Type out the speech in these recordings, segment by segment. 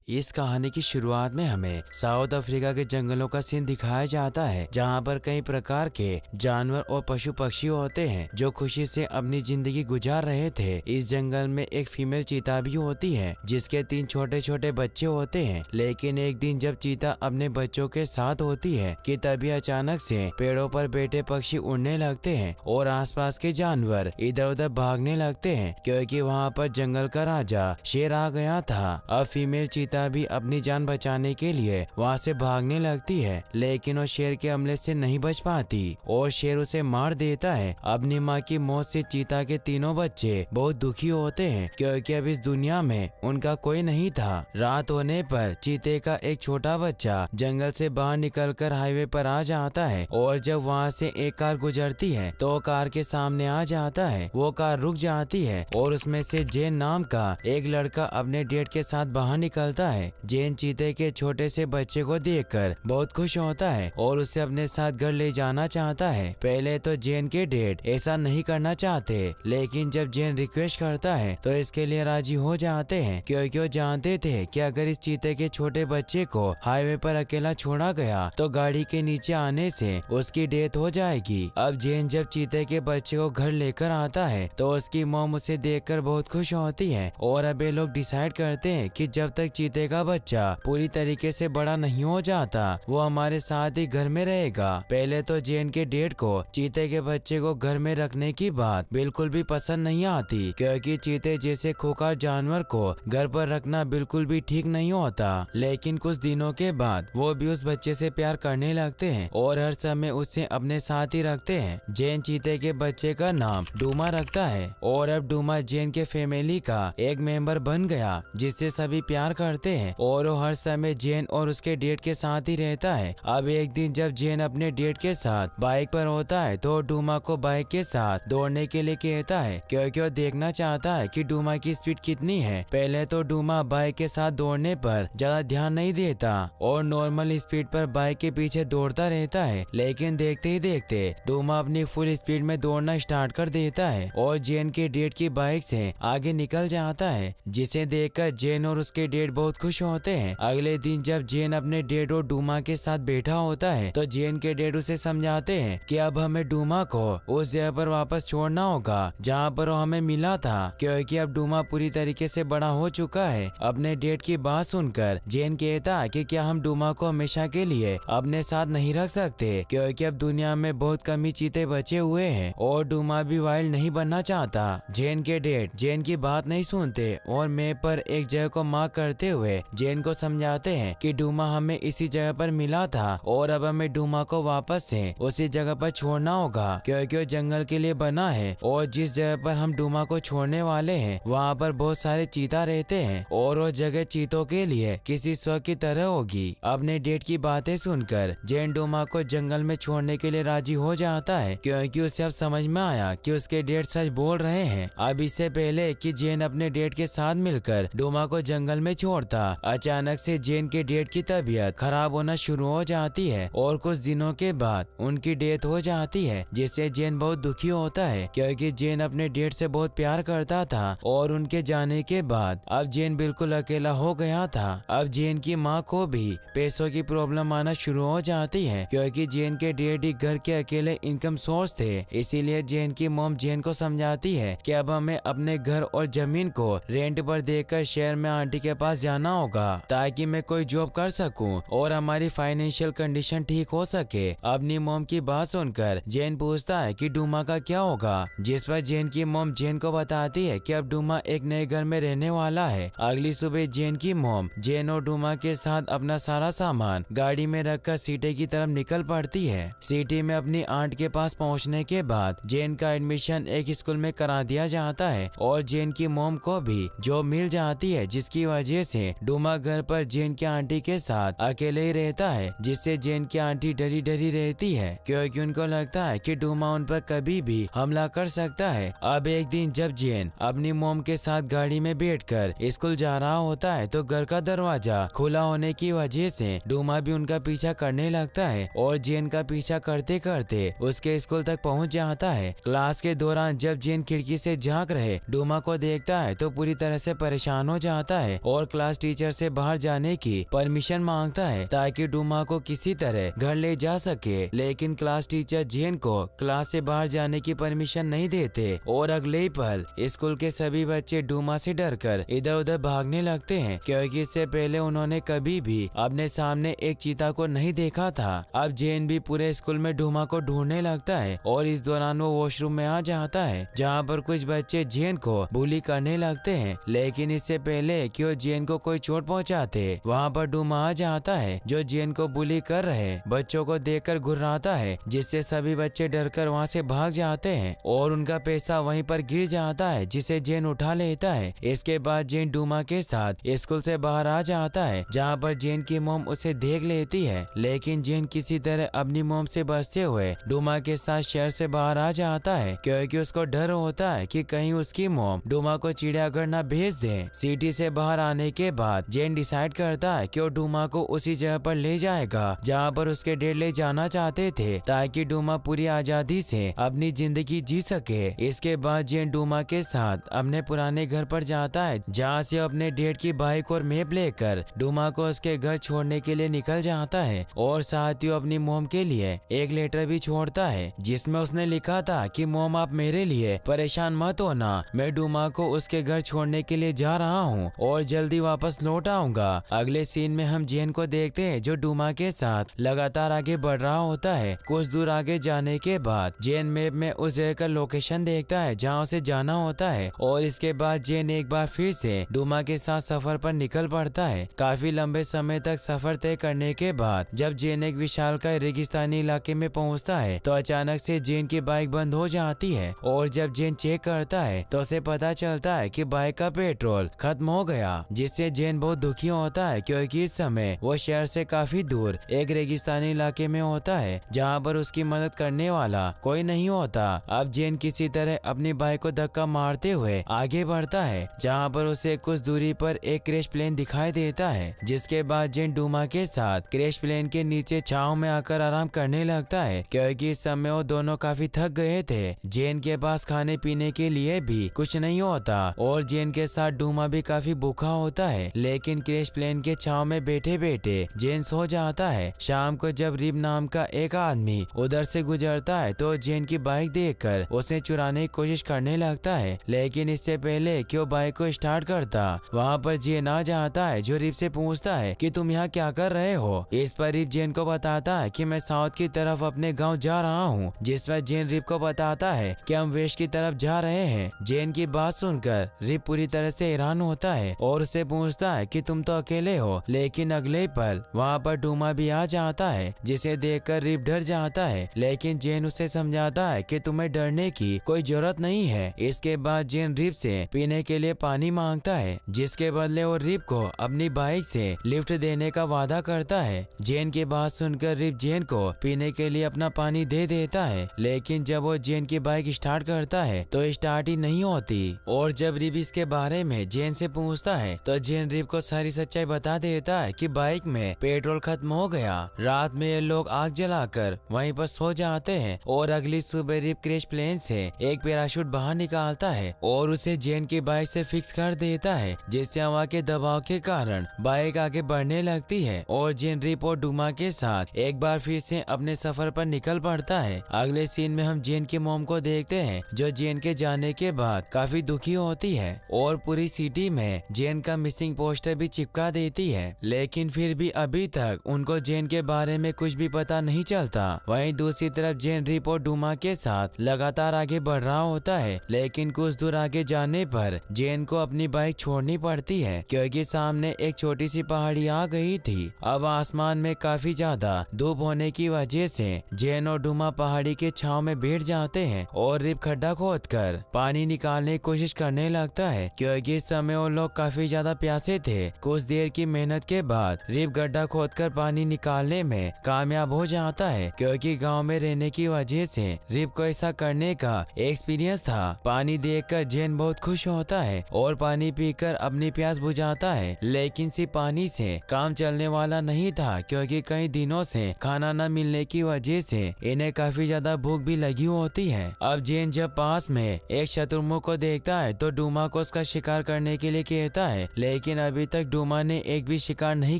इस कहानी की शुरुआत में हमें साउथ अफ्रीका के जंगलों का सीन दिखाया जाता है, जहां पर कई प्रकार के जानवर और पशु पक्षी होते हैं जो खुशी से अपनी जिंदगी गुजार रहे थे। इस जंगल में एक फीमेल चीता भी होती है जिसके 3 छोटे छोटे बच्चे होते हैं। लेकिन एक दिन जब चीता अपने बच्चों के साथ होती है कि तभी अचानक से पेड़ों पर बैठे पक्षी उड़ने लगते हैं और आसपास के जानवर इधर उधर भागने लगते हैं, क्योंकि वहाँ पर जंगल का राजा शेर आ गया था। अब फीमेल चीता भी अपनी जान बचाने के लिए वहाँ से भागने लगती है, लेकिन वो शेर के हमले से नहीं बच पाती और शेर उसे मार देता है। अपनी माँ की मौत से चीता के तीनों बच्चे बहुत दुखी होते हैं, क्योंकि अब इस दुनिया में उनका कोई नहीं था। रात होने पर चीते का एक छोटा बच्चा जंगल से बाहर निकलकर हाईवे पर आ जाता है और जब वहाँ से एक कार गुजरती है तो कार के सामने आ जाता है। वो कार रुक जाती है और उसमें से जेन नाम का एक लड़का अपने डेट के साथ बाहर निकलता है। जेन चीते के छोटे से बच्चे को देखकर बहुत खुश होता है और उसे अपने साथ घर ले जाना चाहता है। पहले तो जेन के डेड ऐसा नहीं करना चाहते, लेकिन जब जेन रिक्वेस्ट करता है तो इसके लिए राजी हो जाते हैं, क्योंकि वो जानते थे कि अगर इस चीते के छोटे बच्चे को हाईवे पर अकेला छोड़ा गया तो गाड़ी के नीचे आने से उसकी डेथ हो जाएगी। अब जेन जब चीते के बच्चे को घर लेकर आता है तो उसकी मॉम उसे देखकर बहुत खुश होती है और अब ये लोग डिसाइड करते हैं कि जब तक चीते का बच्चा पूरी तरीके से बड़ा नहीं हो जाता वो हमारे साथ ही घर में रहेगा। पहले तो जेन के डेड को चीते के बच्चे को घर में रखने की बात बिल्कुल भी पसंद नहीं आती, क्योंकि चीते जैसे खूंखार जानवर को घर पर रखना बिल्कुल भी ठीक नहीं होता। लेकिन कुछ दिनों के बाद वो भी उस बच्चे से प्यार करने लगते हैं और हर समय उसे अपने साथ ही रखते हैं। जेन चीते के बच्चे का नाम डूमा रखता है और अब डूमा जेन के फैमिली का एक मेंबर बन गया जिससे सभी प्यार करते हैं और वो हर समय जेन और उसके डेट के साथ ही रहता है। अब एक दिन जब जेन अपने डेट के साथ बाइक पर होता है तो डूमा को बाइक के साथ दौड़ने के लिए कहता है, क्योंकि वो देखना चाहता है कि डूमा की स्पीड कितनी है। पहले तो डूमा बाइक के साथ दौड़ने पर ज्यादा ध्यान नहीं देता और नॉर्मल स्पीड पर बाइक के पीछे दौड़ता रहता है, लेकिन देखते ही देखते डूमा अपनी फुल स्पीड में दौड़ना स्टार्ट कर देता है और जेन के डेट की बाइक से आगे निकल जाता है, जिसे देखकर जेन और उसके डेट बहुत खुश होते हैं। अगले दिन जब जेन अपने डेड और डूमा के साथ बैठा होता है तो जेन के डेड उसे समझाते हैं कि अब हमें डूमा को उस जगह पर वापस छोड़ना होगा जहाँ पर वो हमें मिला था, क्योंकि अब डूमा पूरी तरीके से बड़ा हो चुका है। अपने डेड की बात सुनकर जेन कहता है कि क्या हम डूमा को हमेशा के लिए अपने साथ नहीं रख सकते, क्योंकि अब दुनिया में बहुत कम ही चीते बचे हुए हैं और डूमा भी वाइल्ड नहीं बनना चाहता। जेन के डेड जेन की बात नहीं सुनते और मैप पर एक जगह को मार्क करते हुए जेन को समझाते हैं कि डूमा हमें इसी जगह पर मिला था और अब हमें डूमा को वापस से उसी जगह पर छोड़ना होगा, क्योंकि वो जंगल के लिए बना है और जिस जगह पर हम डूमा को छोड़ने वाले हैं वहाँ पर बहुत सारे चीता रहते हैं और वो जगह चीतों के लिए किसी स्वर्ग की तरह होगी। अपने डेट की बातें सुनकर जेन डूमा को जंगल में छोड़ने के लिए राजी हो जाता है, क्योंकि उसे अब समझ में आया कि उसके डेट सच बोल रहे हैं। अब इससे पहले कि जेन अपने डेट के साथ मिलकर डूमा को जंगल में छोड़ता, अचानक से जेन के डेट की तबीयत खराब होना शुरू हो जाती है और कुछ दिनों के बाद उनकी डेथ हो जाती है, जिससे जेन बहुत दुखी होता है, क्योंकि जेन अपने डेट से बहुत प्यार करता था और उनके जाने के बाद अब जेन बिल्कुल अकेला हो गया था। अब जेन की माँ को भी पैसों की प्रॉब्लम आना शुरू हो जाती है, क्योंकि जेन के डेड ही घर के अकेले इनकम सोर्स थे। इसीलिए जेन की मॉम जेन को समझाती है कि अब हमें अपने घर और जमीन को रेंट पर देकर शहर में आंटी के पास जाना होगा ताकि मैं कोई जॉब कर सकूं और हमारी फाइनेंशियल कंडीशन ठीक हो सके। अपनी मॉम की बात सुनकर जेन पूछता है कि डूमा का क्या होगा, जिस पर जेन की मॉम जेन को बताती है कि अब डूमा एक नए घर में रहने वाला है। अगली सुबह जेन की मॉम जेन और डूमा के साथ अपना सारा सामान गाड़ी में रखकर सिटी की तरफ निकल पड़ती है। सिटी में अपनी आंट के पास पहुंचने के बाद जेन का एडमिशन एक स्कूल में करा दिया जाता है और जेन की मॉम को भी जॉब मिल जाती है, जिसकी वजह से डूमा घर पर जेन की आंटी के साथ अकेले ही रहता है, जिससे जेन की आंटी डरी डरी रहती है, क्योंकि उनको लगता है कि डूमा उन पर कभी भी हमला कर सकता है। अब एक दिन जब जेन अपनी मॉम के साथ गाड़ी में बैठकर स्कूल जा रहा होता है तो घर का दरवाजा खुला होने की वजह से डूमा भी उनका पीछा करने लगता है और जेन का पीछा करते करते उसके स्कूल तक पहुंच जाता है। क्लास के दौरान जब जेन खिड़की से झांक रहे डूमा को देखता है तो पूरी तरह से परेशान हो जाता है और क्लास क्लास टीचर से बाहर जाने की परमिशन मांगता है ताकि डूमा को किसी तरह घर ले जा सके, लेकिन क्लास टीचर जेन को क्लास से बाहर जाने की परमिशन नहीं देते और अगले ही पल स्कूल के सभी बच्चे डूमा से डरकर इधर उधर भागने लगते हैं, क्योंकि इससे पहले उन्होंने कभी भी अपने सामने एक चीता को नहीं देखा था। अब जेन भी पूरे स्कूल में डूमा को ढूंढने लगता है और इस दौरान वो वॉशरूम में आ जाता है, जहाँ पर कुछ बच्चे जेन को बुली करने लगते हैं, लेकिन इससे पहले कि वो जेन को कोई चोट पहुंचाते वहाँ पर डूमा आ जाता है, जो जेन को बुली कर रहे बच्चों को देखकर घुर्राता है, जिससे सभी बच्चे डरकर वहाँ से भाग जाते हैं और उनका पैसा वहीं पर गिर जाता है, जिसे जेन उठा लेता है। इसके बाद जेन डूमा के साथ स्कूल से बाहर आ जाता है, जहाँ पर जेन की मॉम उसे देख लेती है, लेकिन जेन किसी तरह अपनी मॉम से बचते हुए डूमा के साथ शहर से बाहर आ जाता है, क्योंकि उसको डर होता है कि कहीं उसकी मॉम डूमा को चिड़ियाघर न भेज दे। सिटी से बाहर आने के बाद जेन डिसाइड करता है कि वो डूमा को उसी जगह पर ले जाएगा जहाँ पर उसके डैड ले जाना चाहते थे, ताकि डूमा पूरी आजादी से अपनी जिंदगी जी सके। इसके बाद जेन डूमा के साथ अपने पुराने घर पर जाता है, जहाँ से अपने डैड की बाइक और मैप लेकर डूमा को उसके घर छोड़ने के लिए निकल जाता है और साथ ही अपनी मॉम के लिए एक लेटर भी छोड़ता है, जिसमें उसने लिखा था कि मॉम आप मेरे लिए परेशान मत होना, मैं डूमा को उसके घर छोड़ने के लिए जा रहा हूँ और जल्दी वापस लौट आऊंगा। अगले सीन में हम जेन को देखते हैं, जो डूमा के साथ लगातार आगे बढ़ रहा होता है। कुछ दूर आगे जाने के बाद जेन मैप में उस जगह का लोकेशन देखता है जहाँ उसे जाना होता है और इसके बाद जेन एक बार फिर से डूमा के साथ सफर पर निकल पड़ता है। काफी लंबे समय तक सफर तय करने के बाद जब जेन एक विशालकाय रेगिस्तानी इलाके में पहुंचता है तो अचानक से जेन की बाइक बंद हो जाती है और जब जेन चेक करता है तो उसे पता चलता है कि बाइक का पेट्रोल खत्म हो गया, जिससे जेन बहुत दुखी होता है, क्योंकि इस समय वो शहर से काफी दूर एक रेगिस्तानी इलाके में होता है जहाँ पर उसकी मदद करने वाला कोई नहीं होता। अब जेन किसी तरह अपनी बाइक को धक्का मारते हुए आगे बढ़ता है, जहाँ पर उसे कुछ दूरी पर एक क्रैश प्लेन दिखाई देता है, जिसके बाद जेन डूमा के साथ क्रैश प्लेन के नीचे छांव में आकर आराम करने लगता है, क्योंकि इस समय वो दोनों काफी थक गए थे। जेन के पास खाने पीने के लिए भी कुछ नहीं होता और जेन के साथ डूमा भी काफी भूखा होता है, लेकिन क्रैश प्लेन के छांव में बैठे बैठे जेन सो जाता है। शाम को जब रिब नाम का एक आदमी उधर से गुजरता है तो जेन की बाइक देखकर उसे चुराने की कोशिश करने लगता है, लेकिन इससे पहले कि वो बाइक को स्टार्ट करता वहाँ पर जेन आ जाता है, जो रिब से पूछता है कि तुम यहाँ क्या कर रहे हो। इस पर रिब जेन को बताता है कि मैं साउथ की तरफ अपने गांव जा रहा हूँ, जिस पर जेन रिब को बताता है कि हम वेस्ट की तरफ जा रहे हैं। जेन की बात सुनकर रिब पूरी तरह से हैरान होता है और उससे पूछता है कि तुम तो अकेले हो, लेकिन अगले पल वहाँ पर डूमा भी आ जाता है, जिसे देखकर रिब डर जाता है, लेकिन जेन उसे समझाता है कि तुम्हें डरने की कोई जरूरत नहीं है। इसके बाद जेन रिब से पीने के लिए पानी मांगता है, जिसके बदले वो रिब को अपनी बाइक से लिफ्ट देने का वादा करता है। जेन की बात सुनकर रिब जेन को पीने के लिए अपना पानी दे देता है, लेकिन जब वो जेन की बाइक स्टार्ट करता है तो स्टार्ट ही नहीं होती और जब रिब इसके बारे में जेन से पूछता है तो जेन रिब को सारी सच्चाई बता देता है कि बाइक में पेट्रोल खत्म हो गया। रात में ये लोग आग जलाकर वहीं पर सो जाते हैं और अगली सुबह रिब क्रैश प्लेन से एक पैराशूट बाहर निकालता है और उसे जेन की बाइक से फिक्स कर देता है, जिससे हवा के दबाव के कारण बाइक आगे बढ़ने लगती है और जेन रिब और डूमा के साथ एक बार फिर से अपने सफर पर निकल पड़ता है। अगले सीन में हम जेन के मॉम को देखते हैं, जो जेन के जाने के बाद काफी दुखी होती है और पूरी सिटी में जेन का मिसिंग पोस्टर भी चिपका देती है, लेकिन फिर भी अभी तक उनको जेन के बारे में कुछ भी पता नहीं चलता। वहीं दूसरी तरफ जेन रिब और डूमा के साथ लगातार आगे बढ़ रहा होता है, लेकिन कुछ दूर आगे जाने पर जेन को अपनी बाइक छोड़नी पड़ती है, क्योंकि सामने एक छोटी सी पहाड़ी आ गई थी। अब आसमान में काफी ज्यादा धूप होने की वजह से जेन और डूमा पहाड़ी के छांव में बैठ जाते हैं और रिब खड्डा खोदकर पानी निकालने की कोशिश करने लगता है, क्योंकि इस समय वो लोग काफी ज्यादा प्यासे थे। कुछ देर की मेहनत के बाद रिब गड्ढा खोदकर पानी निकालने में कामयाब हो जाता है, क्योंकि गांव में रहने की वजह से रिब को ऐसा करने का एक्सपीरियंस था। पानी देखकर जेन बहुत खुश होता है और पानी पीकर अपनी प्यास बुझाता है, लेकिन सिर्फ पानी से काम चलने वाला नहीं था, क्योंकि कई दिनों से खाना न मिलने की वजह से इन्हें काफी ज्यादा भूख भी लगी होती है। अब जेन जब पास में एक शत्रुमुख को देखता है तो डूमा को उसका शिकार करने के लिए कहता है, लेकिन लेकिन अभी तक डूमा ने एक भी शिकार नहीं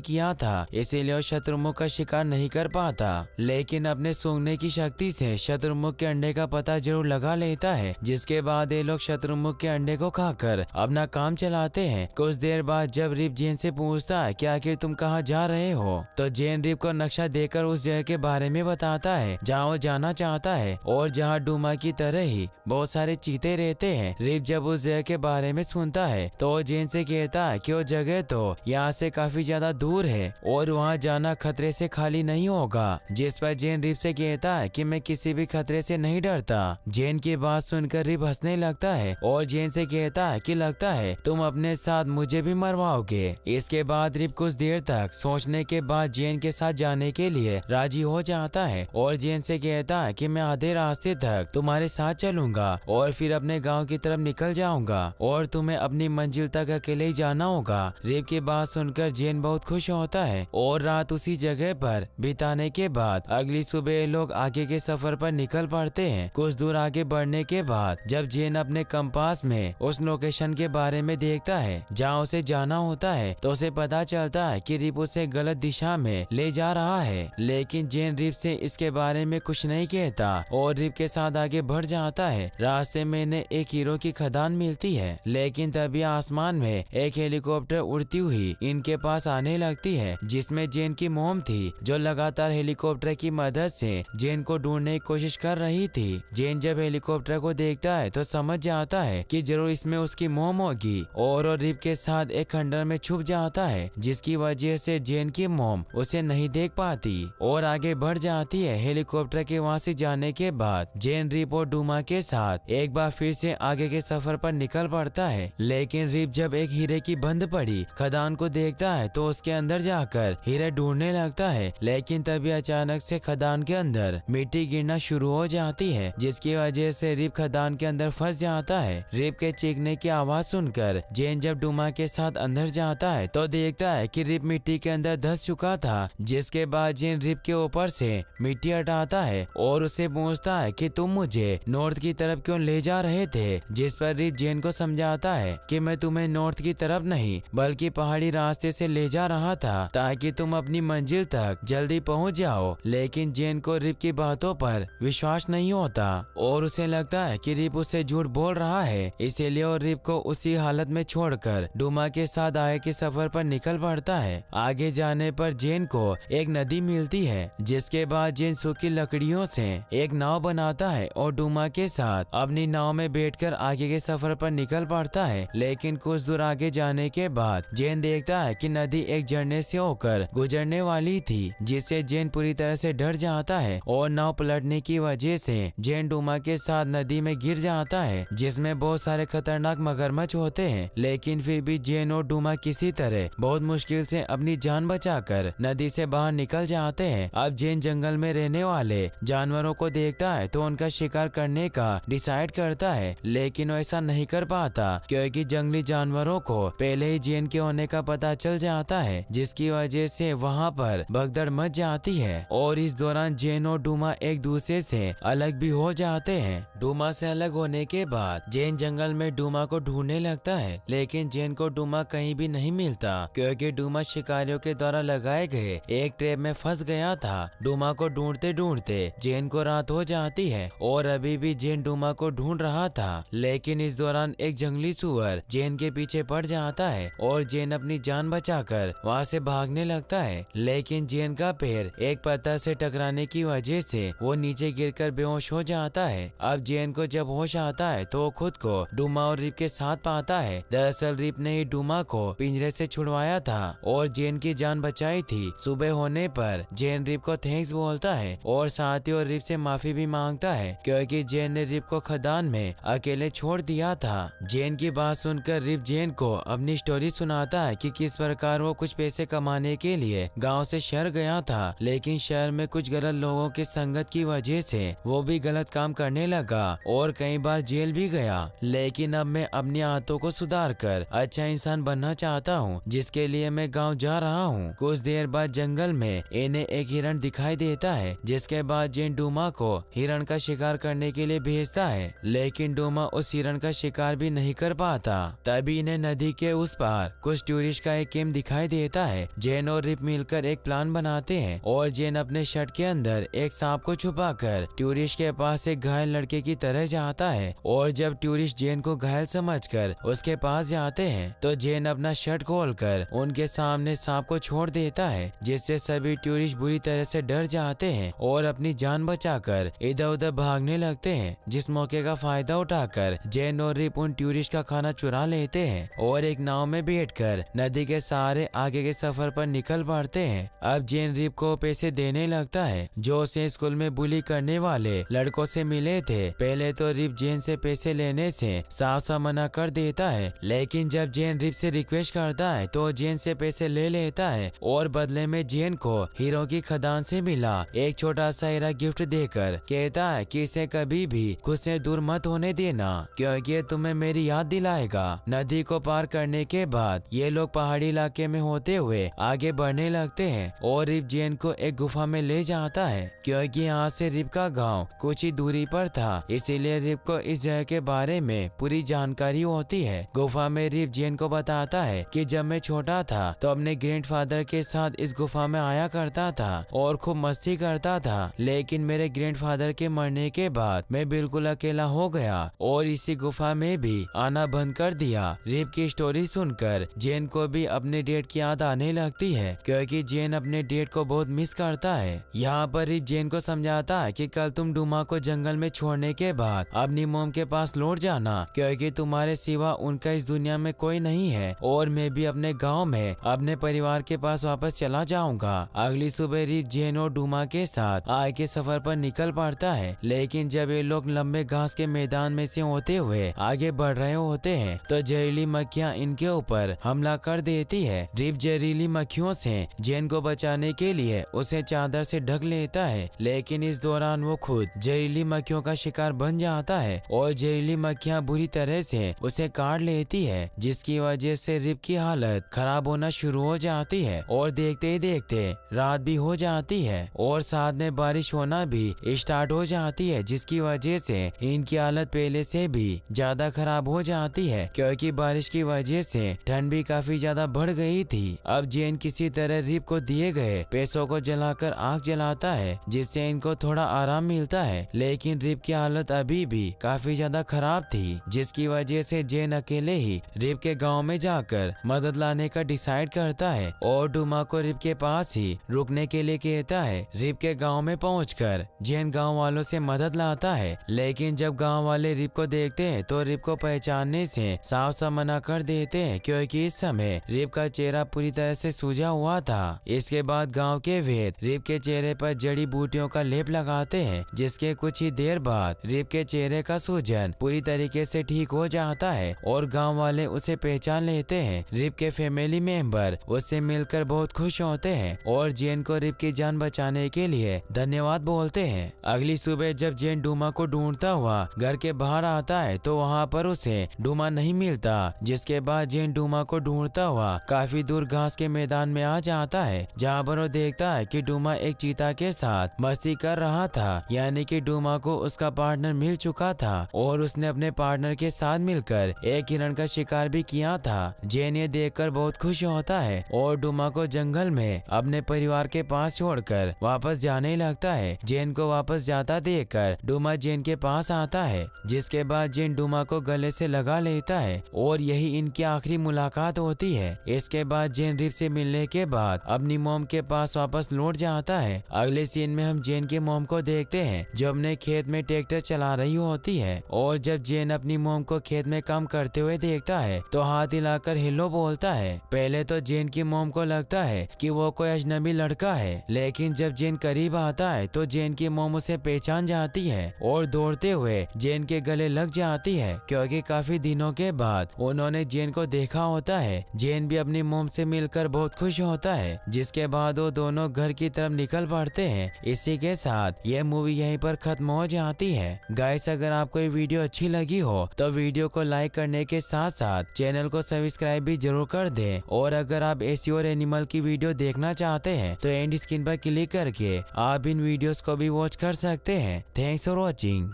किया था, इसीलिए वो शत्रुमुख का शिकार नहीं कर पाता। लेकिन अपने सूंघने की शक्ति से शत्रुमुख के अंडे का पता जरूर लगा लेता है, जिसके बाद ये लोग शत्रुमुख के अंडे को खाकर अपना काम चलाते हैं। कुछ देर बाद जब रिप जेन से पूछता है कि आखिर तुम कहाँ जा रहे हो, तो जेन रिप को नक्शा देकर उस जगह के बारे में बताता है जहाँ वो जाना चाहता है और जहाँ डूमा की तरह ही बहुत सारे चीते रहते हैं। रिप जब उस जगह के बारे में सुनता है तो वो जेन से कहता है कि वो जगह तो यहाँ से काफी ज्यादा दूर है और वहाँ जाना खतरे से खाली नहीं होगा, जिस पर जेन रिप से कहता है कि मैं किसी भी खतरे से नहीं डरता। जेन की बात सुनकर रिप हंसने लगता है और जेन से कहता है कि लगता है तुम अपने साथ मुझे भी मरवाओगे। इसके बाद रिप कुछ देर तक सोचने के बाद जेन के साथ जाने के लिए राजी हो जाता है और जेन से कहता है कि मैं आधे रास्ते तक तुम्हारे साथ चलूंगा और फिर अपने गांव की तरफ निकल जाऊंगा और तुम्हें अपनी मंजिल तक अकेले ही जाना होगा। रिप की बात सुनकर जेन बहुत खुश होता है और रात उसी जगह पर बिताने के बाद अगली सुबह लोग आगे के सफर पर निकल पड़ते हैं। कुछ दूर आगे बढ़ने के बाद जब जेन अपने कंपास में उस लोकेशन के बारे में देखता है जहाँ उसे जाना होता है, तो उसे पता चलता है कि रिप उसे गलत दिशा में ले जा रहा है। लेकिन जेन रिप से इसके बारे में कुछ नहीं कहता और रिप के साथ आगे बढ़ जाता है। रास्ते में इन्हें एक हीरो की खदान मिलती है, लेकिन तभी आसमान में एक हेलीकॉप्टर उड़ती हुई इनके पास आने लगती है, जिसमें जेन की मोम थी जो लगातार हेलीकॉप्टर की मदद से जेन को ढूंढने की कोशिश कर रही थी। जेन जब हेलीकॉप्टर को देखता है तो समझ जाता है कि जरूर इसमें उसकी मोम होगी और वो रिप के साथ एक खंडर में छुप जाता है, जिसकी वजह से जेन की मोम उसे नहीं देख पाती और आगे बढ़ जाती है। हेलीकॉप्टर के वहाँ से जाने के बाद जेन रिप और डूमा के साथ एक बार फिर से आगे के सफर पर निकल पड़ता है। लेकिन रिप जब एक हीरे की बंद पड़ी खदान को देखता है तो उसके अंदर जाकर हीरे ढूंढने लगता है, लेकिन तभी अचानक से खदान के अंदर मिट्टी गिरना शुरू हो जाती है, जिसकी वजह से रिप खदान के अंदर फंस जाता है। रिप के चीखने की आवाज सुनकर जेन जब डूमा के साथ अंदर जाता है तो देखता है कि रिप मिट्टी के अंदर धंस चुका था, जिसके बाद जेन रिप के ऊपर से मिट्टी हटाता है और उसे पूछता है कि तुम मुझे नॉर्थ की तरफ क्यों ले जा रहे थे, जिस पर रिप जेन को समझाता है कि मैं तुम्हें नॉर्थ की तरफ नहीं बल्कि पहाड़ी रास्ते से ले जा रहा था ताकि तुम अपनी मंजिल तक जल्दी पहुंच जाओ। लेकिन जेन को रिप की बातों पर विश्वास नहीं होता और उसे लगता है कि रिप उससे झूठ बोल रहा है, इसीलिए वो रिप को उसी हालत में छोड़कर डूमा के साथ आगे के सफर पर निकल पड़ता है। आगे जाने पर जेन को एक नदी मिलती है, जिसके बाद जेन सूखी लकड़ियों से एक नाव बनाता है और डूमा के साथ अपनी नाव में बैठकर आगे के सफर पर निकल पड़ता है। लेकिन कुछ दूर आगे जाने के बाद जेन देखता है कि नदी एक झरने से होकर गुजरने वाली थी, जिससे जेन पूरी तरह से डर जाता है और नाव पलटने की वजह से जेन डूमा के साथ नदी में गिर जाता है, जिसमें बहुत सारे खतरनाक मगरमच्छ होते हैं। लेकिन फिर भी जेन और डूमा किसी तरह बहुत मुश्किल से अपनी जान बचाकर नदी से बाहर निकल जाते हैं। अब जेन जंगल में रहने वाले जानवरों को देखता है तो उनका शिकार करने का डिसाइड करता है, लेकिन वो ऐसा नहीं कर पाता क्योंकि जंगली जानवरों को पहले ही जेन के होने का पता चल जाता है, जिसकी वजह से वहाँ पर भगदड़ मच जाती है और इस दौरान जेन और डूमा एक दूसरे से अलग भी हो जाते हैं। डूमा से अलग होने के बाद जेन जंगल में डूमा को ढूंढने लगता है, लेकिन जेन को डूमा कहीं भी नहीं मिलता क्योंकि डूमा शिकारियों के द्वारा लगाए गए एक ट्रैप में फंस गया था। डूमा को ढूंढते ढूंढते जेन को रात हो जाती है और अभी भी जेन डूमा को ढूंढ रहा था, लेकिन इस दौरान एक जंगली सुअर जेन के पीछे पड़ जाता है और जेन अपनी जान बचाकर वहाँ से भागने लगता है। लेकिन जेन का पैर एक पत्थर से टकराने की वजह से वो नीचे गिरकर बेहोश हो जाता है। अब जेन को जब होश आता है तो वो खुद को डूमा और रिप के साथ पाता है। दरअसल रिप ने ही डूमा को पिंजरे से छुड़वाया था और जेन की जान बचाई थी। सुबह होने पर जेन रिप को थैंक्स बोलता है और साथ ही और रिप से माफी भी मांगता है क्योंकि जेन ने रिप को खदान में अकेले छोड़ दिया था। जेन की बात सुनकर रिप जेन को अपनी स्टोरी सुनाता है कि किस प्रकार वो कुछ पैसे कमाने के लिए गांव से शहर गया था, लेकिन शहर में कुछ गलत लोगों की संगत की वजह से वो भी गलत काम करने लगा और कई बार जेल भी गया। लेकिन अब मैं अपनी आदतों को सुधार कर अच्छा इंसान बनना चाहता हूँ, जिसके लिए मैं गाँव जा रहा हूँ। कुछ देर बाद जंगल में इन्हें एक हिरण दिखाई देता है, जिसके बाद जेन डूमा को हिरण का शिकार करने के लिए भेजता है, लेकिन डूमा उस हिरण का शिकार भी नहीं कर पाता। तभी इन्हें नदी के उस उस पार कुछ टूरिस्ट का एक कैंप दिखाई देता है। जेन और रिप मिलकर एक प्लान बनाते हैं और जेन अपने शर्ट के अंदर एक सांप को छुपाकर टूरिस्ट के पास एक घायल लड़के की तरह जाता है और जब टूरिस्ट जेन को घायल समझकर उसके पास जाते हैं तो जेन अपना शर्ट खोलकर उनके सामने सांप को छोड़ देता है, जिससे सभी टूरिस्ट बुरी तरह से डर जाते हैं और अपनी जान बचाकर इधर उधर भागने लगते हैं। जिस मौके का फायदा उठाकर जेन और रिप उन टूरिस्ट का खाना चुरा लेते हैं और एक नाव में बैठकर नदी के सहारे आगे के सफर पर निकल पड़ते हैं। अब जेन रिप को पैसे देने लगता है जो उसे स्कूल में बुली करने वाले लड़कों से मिले थे। पहले तो रिप जेन से पैसे लेने से साफ साफ मना कर देता है, लेकिन जब जेन रिप से रिक्वेस्ट करता है तो जेन से पैसे ले लेता है और बदले में जेन को हीरो की खदान से मिला एक छोटा सा हीरा गिफ्ट देकर कहता है कि इसे कभी भी खुद से दूर मत होने देना क्योंकि ये तुम्हें मेरी याद दिलाएगा। नदी को पार करने के बाद ये लोग पहाड़ी इलाके में होते हुए आगे बढ़ने लगते हैं और रिप जेन को एक गुफा में ले जाता है। क्योंकि यहाँ से रिप का गांव कुछ ही दूरी पर था, इसीलिए रिप को इस जगह के बारे में पूरी जानकारी होती है। गुफा में रिप जेन को बताता है कि जब मैं छोटा था तो अपने ग्रैंडफादर के साथ इस गुफा में आया करता था और खूब मस्ती करता था, लेकिन मेरे ग्रैंडफादर के मरने के बाद मैं बिल्कुल अकेला हो गया और इसी गुफा में भी आना बंद कर दिया। रिप की स्टोरी सुनकर जेन को भी अपने डेट की याद आने लगती है क्योंकि जेन अपने डेट को बहुत मिस करता है। यहाँ पर रिप जेन को समझाता है कि कल तुम डूमा को जंगल में छोड़ने के बाद अपनी मोम के पास लौट जाना क्योंकि तुम्हारे सिवा उनका इस दुनिया में कोई नहीं है और मैं भी अपने गाँव में अपने परिवार के पास वापस चला जाऊंगा। अगली सुबह रिप जेन और डूमा के साथ आगे के सफर पर निकल पड़ता है, लेकिन जब ये लोग लंबे घास के मैदान में से होते हुए आगे बढ़ रहे होते हैं तो जहरीली मक्खियां इनके ऊपर हमला कर देती है। रिप जहरीली मक्खियों से जेन को बचाने के लिए उसे चादर से ढक लेता है, लेकिन इस दौरान वो खुद जहरीली मक्खियों का शिकार बन जाता है और जहरीली मक्खियां बुरी तरह से उसे काट लेती है, जिसकी वजह से रिप की हालत खराब होना शुरू हो जाती है और देखते ही देखते रात भी हो जाती है और साथ में बारिश होना भी स्टार्ट हो जाती है, जिसकी वजह से इनकी हालत पहले से भी ज्यादा खराब हो जाती है क्योंकि बारिश की वजह से ठंड भी काफी ज्यादा बढ़ गई थी। अब जेन किसी तरह रिप को दिए गए पैसों को जलाकर आग जलाता है जिससे इनको थोड़ा आराम मिलता है, लेकिन रिप की हालत अभी भी काफी ज्यादा खराब थी, जिसकी वजह से जेन अकेले ही रिप के गाँव में जाकर मदद लाने का डिसाइड करता है और डूमा को रिप के पास ही रुकने के लिए कहता है। रिप के गांव में पहुंचकर जेन गांव वालों से मदद लाता है, लेकिन जब गांव वाले रिप को देखते हैं तो रिप को पहचानने से साफ साफ मना कर देते हैं क्योंकि इस समय रिप का चेहरा पूरी तरह से सूजा हुआ था। इसके बाद गांव के वैद्य रिप के चेहरे पर जड़ी बूटियों का लेप लगाते हैं, जिसके कुछ ही देर बाद रिप के चेहरे का सूजन पूरी तरीके से ठीक हो जाता है और गाँव वाले उसे पहचान लेते हैं। रिप के फैमिली मेंबर उससे मिलकर बहुत खुश होते हैं और जेन को रिप की जान बचाने के लिए धन्यवाद बोलते हैं। अगली सुबह जब जेन डूमा को ढूंढता हुआ घर के बाहर आता है तो वहाँ पर उसे डूमा नहीं मिलता, जिसके बाद जेन डूमा को ढूंढता हुआ काफी दूर घास के मैदान में आ जाता है जहाँ पर वो देखता है कि डूमा एक चीता के साथ मस्ती कर रहा था, यानी कि डूमा को उसका पार्टनर मिल चुका था और उसने अपने पार्टनर के साथ मिलकर एक हिरण का शिकार भी किया था। जेन ये देखकर बहुत खुश होता है और डूमा को जंगल में अपने परिवार के पास छोड़कर वापस जाने लगता है। जेन को वापस जाता देखकर डूमा जेन के पास आता है, जिसके बाद जेन डूमा को गले से लगा लेता है और यही इनकी आखिरी मुलाकात होती है। इसके बाद जेन रिप से मिलने के बाद अपनी मॉम के पास वापस लौट जाता है। अगले सीन में हम जेन के मॉम को देखते हैं जो अपने खेत में ट्रैक्टर चला रही होती है और जब जेन अपनी मॉम को खेत में काम करते हुए देखता है तो हाथ हिलाकर हेलो बोलता है। पहले तो जेन की मॉम को लगता है कि वो कोई अजनबी लड़का है, लेकिन जब जेन करीब आता है तो जेन की मॉम उसे पहचान जाती है और दौड़ते हुए जेन के गले लग जाती है क्योंकि काफी दिनों के बाद उन्होंने जेन को देखा होता है। जेन भी अपनी मॉम से मिलकर बहुत खुश होता है, जिसके बाद वो दोनों घर की तरफ निकल पड़ते हैं। इसी के साथ ये मूवी यहीं पर खत्म हो जाती है। गाइस, अगर आपको ये वीडियो अच्छी लगी हो तो वीडियो को लाइक करने के साथ साथ चैनल को सब्सक्राइब भी जरूर कर दें और अगर आप ऐसी और एनिमल की वीडियो देखना चाहते हैं तो एंड स्क्रीन पर क्लिक करके आप इन वीडियोस को भी वॉच कर सकते हैं। Thanks for watching.